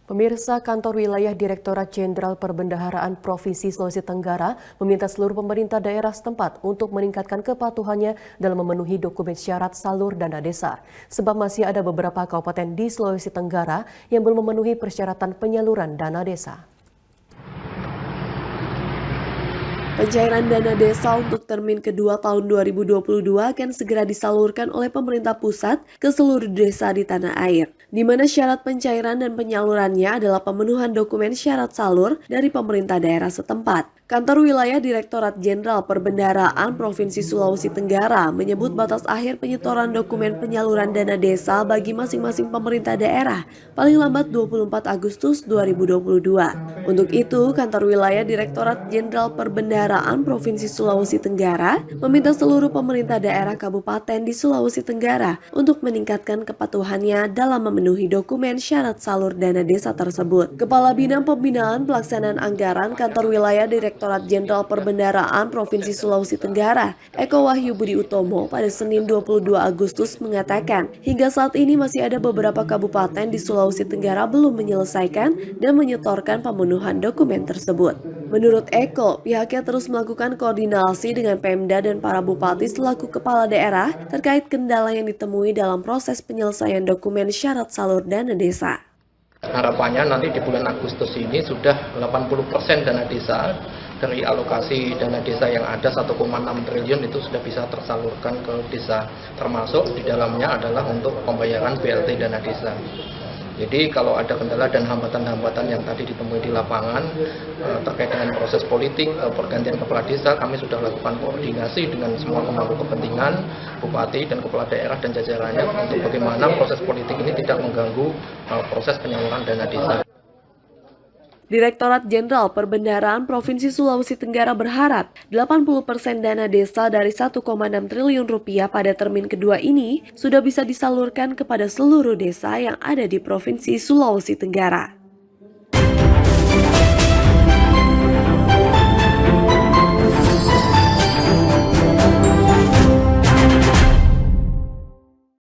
Pemirsa, Kantor Wilayah Direktorat Jenderal Perbendaharaan Provinsi Sulawesi Tenggara meminta seluruh pemerintah daerah setempat untuk meningkatkan kepatuhannya dalam memenuhi dokumen syarat salur dana desa. Sebab masih ada beberapa kabupaten di Sulawesi Tenggara yang belum memenuhi persyaratan penyaluran dana desa. Pencairan dana desa untuk termin kedua tahun 2022 akan segera disalurkan oleh pemerintah pusat ke seluruh desa di tanah air, di mana syarat pencairan dan penyalurannya adalah pemenuhan dokumen syarat salur dari pemerintah daerah setempat. Kantor Wilayah Direktorat Jenderal Perbendaharaan Provinsi Sulawesi Tenggara menyebut batas akhir penyetoran dokumen penyaluran dana desa bagi masing-masing pemerintah daerah paling lambat 24 Agustus 2022. Untuk itu, Kantor Wilayah Direktorat Jenderal Perbendaharaan Provinsi Sulawesi Tenggara meminta seluruh pemerintah daerah kabupaten di Sulawesi Tenggara untuk meningkatkan kepatuhannya dalam memenuhi dokumen syarat salur dana desa tersebut. Kepala Bidang Pembinaan Pelaksanaan Anggaran Kantor Wilayah Direktorat Jenderal Perbendaharaan Provinsi Sulawesi Tenggara, Eko Wahyu Budi Utomo, pada Senin 22 Agustus mengatakan, hingga saat ini masih ada beberapa kabupaten di Sulawesi Tenggara belum menyelesaikan dan menyetorkan pemenuhan dokumen tersebut. Menurut Eko, pihaknya terus melakukan koordinasi dengan Pemda dan para bupati selaku kepala daerah terkait kendala yang ditemui dalam proses penyelesaian dokumen syarat salur dana desa. Harapannya nanti di bulan Agustus ini sudah 80% dana desa dari alokasi dana desa yang ada 1,6 triliun itu sudah bisa tersalurkan ke desa, termasuk di dalamnya adalah untuk pembayaran BLT dana desa. Jadi kalau ada kendala dan hambatan-hambatan yang tadi ditemui di lapangan terkait dengan proses politik pergantian kepala desa, kami sudah lakukan koordinasi dengan semua pemangku kepentingan, bupati dan kepala daerah dan jajarannya untuk bagaimana proses politik ini tidak mengganggu proses penyaluran dana desa. Direktorat Jenderal Perbendaharaan Provinsi Sulawesi Tenggara berharap 80% dana desa dari 1,6 triliun rupiah pada termin kedua ini sudah bisa disalurkan kepada seluruh desa yang ada di Provinsi Sulawesi Tenggara.